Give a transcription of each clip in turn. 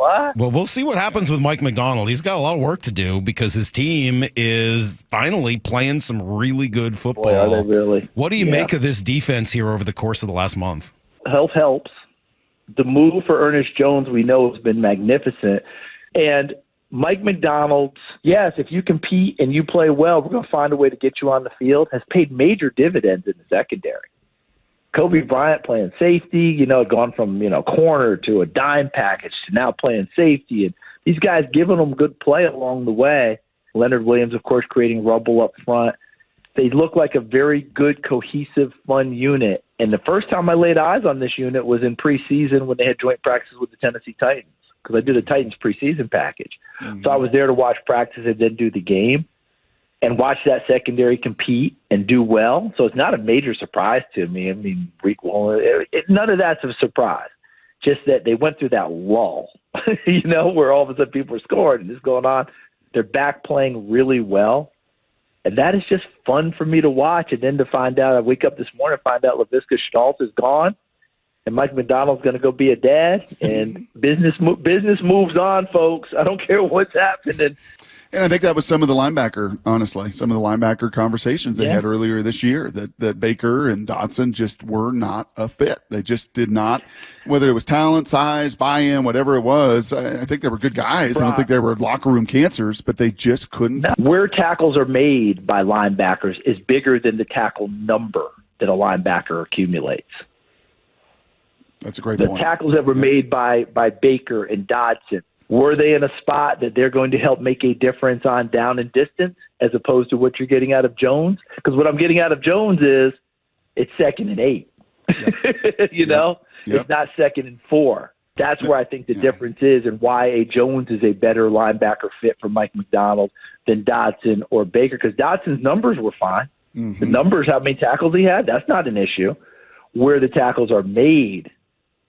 what? Well, we'll see what happens with Mike Macdonald. He's got a lot of work to do because his team is finally playing some really good football. Boy, are they really? What do you make of this defense here over the course of the last month? Health helps. The move for Ernest Jones, we know, has been magnificent. And Mike Macdonald, yes, if you compete and you play well, we're going to find a way to get you on the field, has paid major dividends in the secondary. Kobe Bryant playing safety, gone from, corner to a dime package to now playing safety. And these guys giving them good play along the way. Leonard Williams, of course, creating rubble up front. They look like a very good, cohesive, fun unit. And the first time I laid eyes on this unit was in preseason when they had joint practices with the Tennessee Titans, because I did a Titans preseason package. Mm-hmm. So I was there to watch practice and then do the game and watch that secondary compete and do well. So it's not a major surprise to me. I mean, week one, none of that's a surprise. Just that they went through that lull, where all of a sudden people are scoring and this going on. They're back playing really well. And that is just fun for me to watch. And then to find out, I wake up this morning and find out LaVisca Schmaltz is gone and Mike Macdonald's going to go be a dad. And business moves on, folks. I don't care what's happening. And I think that was some of the linebacker conversations they had earlier this year, that Baker and Dotson just were not a fit. They just did not, whether it was talent, size, buy-in, whatever it was. I think they were good guys. I don't think they were locker room cancers, but they just couldn't. Where tackles are made by linebackers is bigger than the tackle number that a linebacker accumulates. That's a great point. The tackles that were made by Baker and Dotson, were they in a spot that they're going to help make a difference on down and distance as opposed to what you're getting out of Jones? Because what I'm getting out of Jones is it's 2nd and 8. Yep. It's not 2nd and 4. That's where I think the difference is and why a Jones is a better linebacker fit for Mike Macdonald than Dotson or Baker, because Dotson's numbers were fine. Mm-hmm. The numbers, how many tackles he had, that's not an issue. Where the tackles are made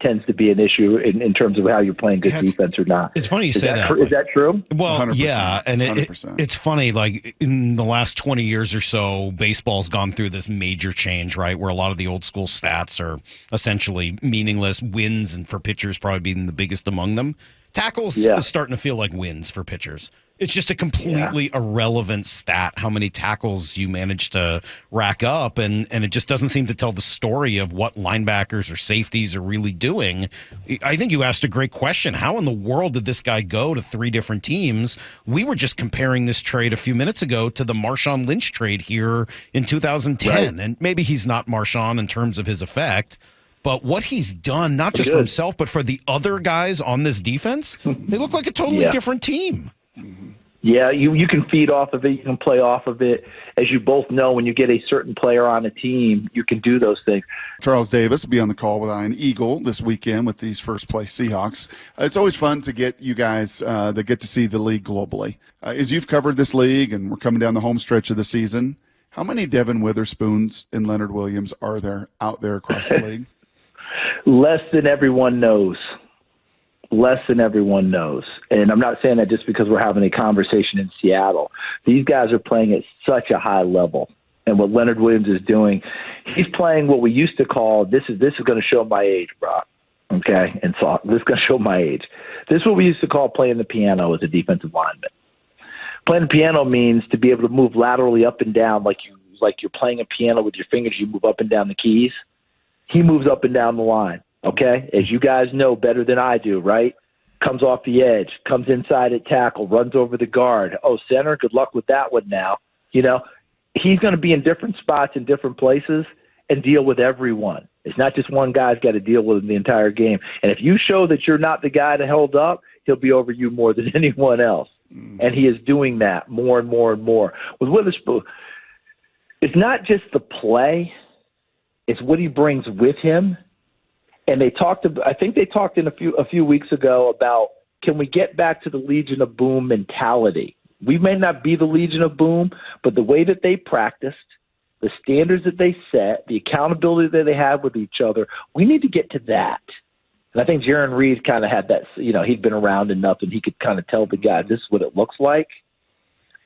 tends to be an issue in terms of how you're playing good defense or not. It's funny you say that. Is that true? Well, 100%, yeah, and it's funny, like in the last 20 years or so, baseball's gone through this major change, right, where a lot of the old school stats are essentially meaningless. Wins, and for pitchers probably being the biggest among them. Tackles is starting to feel like wins for pitchers. It's just a completely irrelevant stat how many tackles you manage to rack up, and it just doesn't seem to tell the story of what linebackers or safeties are really doing. I think you asked a great question. How in the world did this guy go to 3 different teams? We were just comparing this trade a few minutes ago to the Marshawn Lynch trade here in 2010, right. And maybe he's not Marshawn in terms of his effect, but what he's done, not just for himself, but for the other guys on this defense, they look like a totally different team. Yeah, you can feed off of it. You can play off of it. As you both know, when you get a certain player on a team, you can do those things. Charles Davis will be on the call with Ian Eagle this weekend with these first-place Seahawks. It's always fun to get you guys that get to see the league globally. As you've covered this league and we're coming down the home stretch of the season, how many Devin Witherspoons and Leonard Williams are there out there across the league? Less than everyone knows. Less than everyone knows. And I'm not saying that just because we're having a conversation in Seattle. These guys are playing at such a high level. And what Leonard Williams is doing, he's playing what we used to call, this is going to show my age, Brock. Okay? And so this is going to show my age. This is what we used to call playing the piano as a defensive lineman. Playing the piano means to be able to move laterally up and down like you're playing a piano with your fingers. You move up and down the keys. He moves up and down the line. Okay, as you guys know better than I do, right? Comes off the edge, comes inside at tackle, runs over the guard. Oh, center, good luck with that one now. He's going to be in different spots in different places and deal with everyone. It's not just one guy's got to deal with him the entire game. And if you show that you're not the guy to hold up, he'll be over you more than anyone else. And he is doing that more and more and more. With Witherspoon, it's not just the play, it's what he brings with him. And I think they talked a few weeks ago about, can we get back to the Legion of Boom mentality? We may not be the Legion of Boom, but the way that they practiced, the standards that they set, the accountability that they have with each other, we need to get to that. And I think Jaron Reed kind of had that, he'd been around enough and he could kind of tell the guys, this is what it looks like.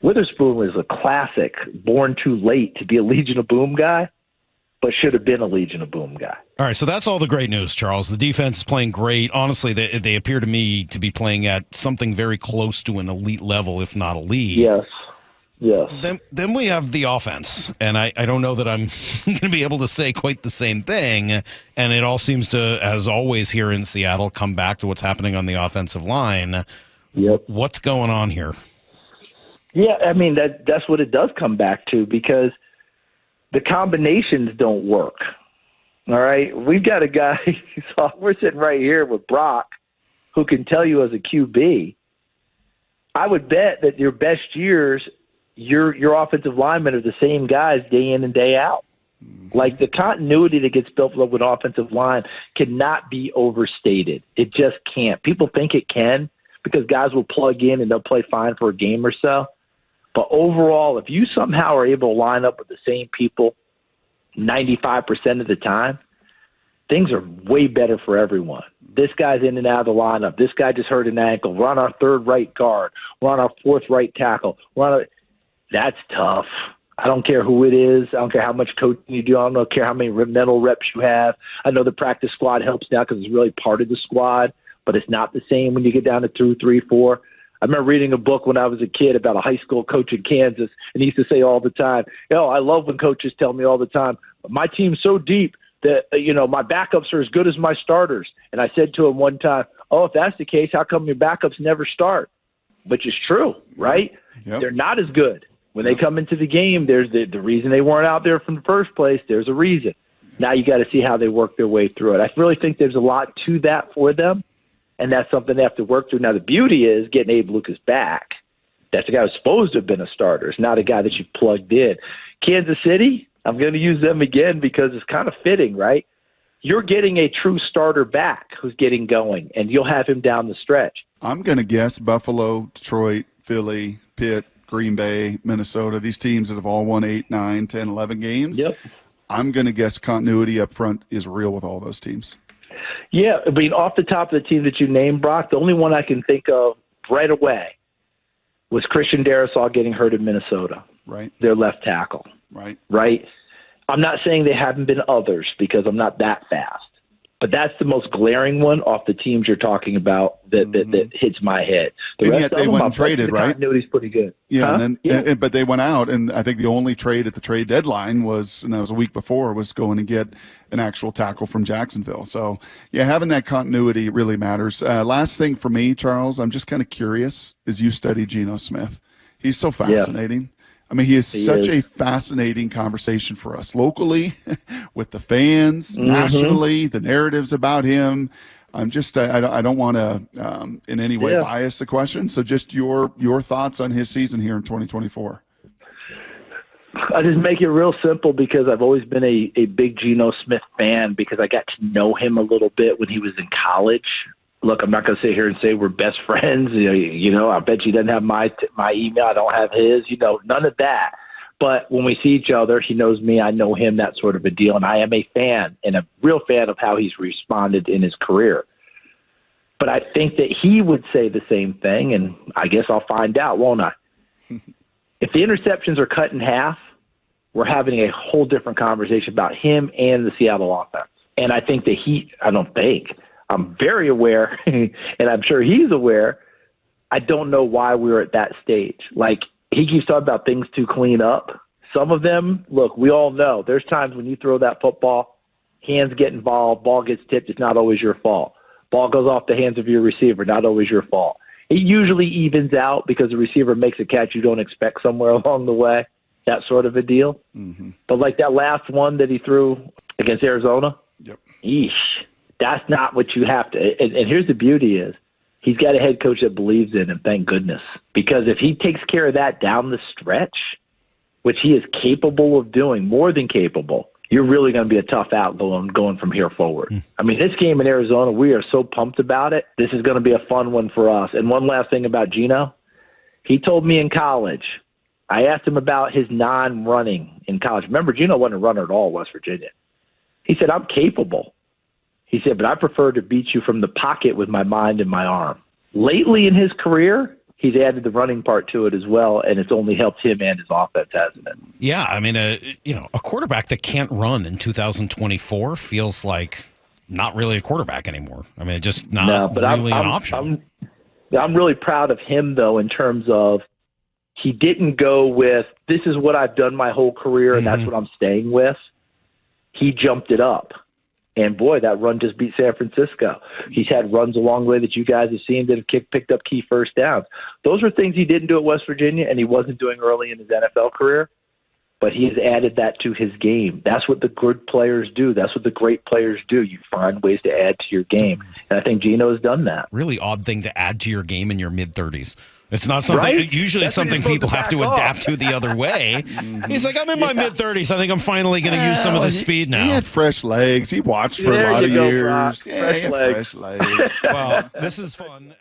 Witherspoon was a classic, born too late to be a Legion of Boom guy. but should have been a Legion of Boom guy. All right, so that's all the great news, Charles. The defense is playing great. Honestly, they appear to me to be playing at something very close to an elite level, if not elite. Yes. Then we have the offense, and I don't know that I'm going to be able to say quite the same thing. And it all seems to, as always here in Seattle, come back to what's happening on the offensive line. Yep. What's going on here? Yeah, I mean, that's what it does come back to, because the combinations don't work. All right? We've got a guy, so we're sitting right here with Brock, who can tell you as a QB, I would bet that your best years, your offensive linemen are the same guys day in and day out. Like, the continuity that gets built up with an offensive line cannot be overstated. It just can't. People think it can because guys will plug in and they'll play fine for a game or so. But overall, if you somehow are able to line up with the same people 95% of the time, things are way better for everyone. This guy's in and out of the lineup. This guy just hurt an ankle. We're on our third right guard. We're on our fourth right tackle. That's tough. I don't care who it is. I don't care how much coaching you do. I don't care how many mental reps you have. I know the practice squad helps now because it's really part of the squad, but it's not the same when you get down to 2, 3, 4. I remember reading a book when I was a kid about a high school coach in Kansas, and he used to say all the time, I love when coaches tell me all the time, my team's so deep that, my backups are as good as my starters. And I said to him one time, if that's the case, how come your backups never start? Which is true, right? Yep. They're not as good. When they come into the game, there's the reason they weren't out there from the first place. There's a reason. Now you got to see how they work their way through it. I really think there's a lot to that for them, and that's something they have to work through. Now, the beauty is getting Abe Lucas back. That's a guy who's supposed to have been a starter. It's not a guy that you plugged in. Kansas City, I'm going to use them again because it's kind of fitting, right? You're getting a true starter back who's getting going, and you'll have him down the stretch. I'm going to guess Buffalo, Detroit, Philly, Pitt, Green Bay, Minnesota, these teams that have all won 8, 9, 10, 11 games. Yep. I'm going to guess continuity up front is real with all those teams. Yeah, I mean, off the top of the team that you named, Brock, the only one I can think of right away was Christian Darrisaw getting hurt in Minnesota. Right. Their left tackle. Right. I'm not saying there haven't been others because I'm not that fast. But that's the most glaring one off the teams you're talking about that hits my head. The and rest yet of they them, went and traded, right? Continuity's pretty good. Yeah, Huh? But they went out, and I think the only trade at the trade deadline was, and that was a week before, was going to get an actual tackle from Jacksonville. So, yeah, having that continuity really matters. Last thing for me, Charles, I'm just kind of curious as you study Geno Smith. He's so fascinating. Yeah. I mean, he is such a fascinating conversation for us locally, with the fans, nationally, the narratives about him. I'm just, I don't want to in any way bias the question. So just your thoughts on his season here in 2024. I just make it real simple because I've always been a big Geno Smith fan because I got to know him a little bit when he was in college. Look, I'm not going to sit here and say we're best friends. I bet he doesn't have my email. I don't have his. None of that. But when we see each other, he knows me. I know him, that sort of a deal. And I am a fan and a real fan of how he's responded in his career. But I think that he would say the same thing, and I guess I'll find out, won't I? If the interceptions are cut in half, we're having a whole different conversation about him and the Seattle offense. And I think that I'm very aware, and I'm sure he's aware, I don't know why we're at that stage. Like, he keeps talking about things to clean up. Some of them, look, we all know. There's times when you throw that football, hands get involved, ball gets tipped, it's not always your fault. Ball goes off the hands of your receiver, not always your fault. It usually evens out because the receiver makes a catch you don't expect somewhere along the way, that sort of a deal. Mm-hmm. But like that last one that he threw against Arizona, Eesh. That's not what you have to. And here's the beauty is he's got a head coach that believes in him, thank goodness. Because if he takes care of that down the stretch, which he is capable of doing, more than capable, you're really going to be a tough out going from here forward. I mean, this game in Arizona, we are so pumped about it. This is going to be a fun one for us. And one last thing about Geno. He told me in college, I asked him about his non-running in college. Remember, Geno wasn't a runner at all in West Virginia. He said, I'm capable. He said, but I prefer to beat you from the pocket with my mind and my arm. Lately in his career, he's added the running part to it as well, and it's only helped him and his offense, hasn't it? Yeah, I mean, a quarterback that can't run in 2024 feels like not really a quarterback anymore. I mean, just not really an option. I'm really proud of him, though, in terms of he didn't go with, this is what I've done my whole career, and that's what I'm staying with. He jumped it up. And, boy, that run just beat San Francisco. He's had runs along the way that you guys have seen that have picked up key first downs. Those are things he didn't do at West Virginia, and he wasn't doing early in his NFL career. But he has added that to his game. That's what the good players do. That's what the great players do. You find ways to add to your game. And I think Geno has done that. Really odd thing to add to your game in your mid-30s. It's not something. Right? Usually, it's something people have to adapt to the other way. He's like, I'm in my mid-30s. I think I'm finally going to use some of this speed now. He had fresh legs. He watched for a lot of years. Brock. Yeah, he had fresh legs. Well, this is fun.